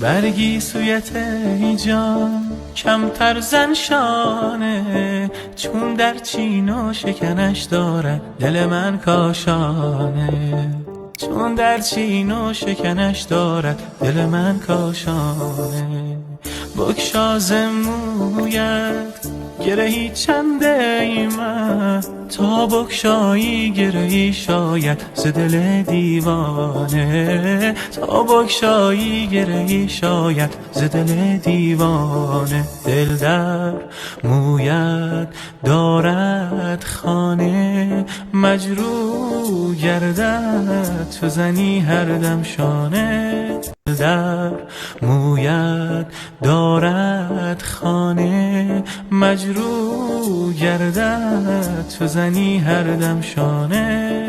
برگی سویت ای جان کمتر زن شانه، چون در چین و شکنش دارد دل من کاشانه، چون در چین و شکنش دارد دل من کاشانه. بگشا ز مویت گرهی چند ای من، تا بگشایی گرهی شاید ز دل دیوانه، تا بگشایی گرهی شاید ز دل دیوانه. دل در مویت دارد خانه، مجروح گردد چو زنی هر دم شانه. دل در مویت دارد خانه، مجروح گردد چو زنی هر دم شانه.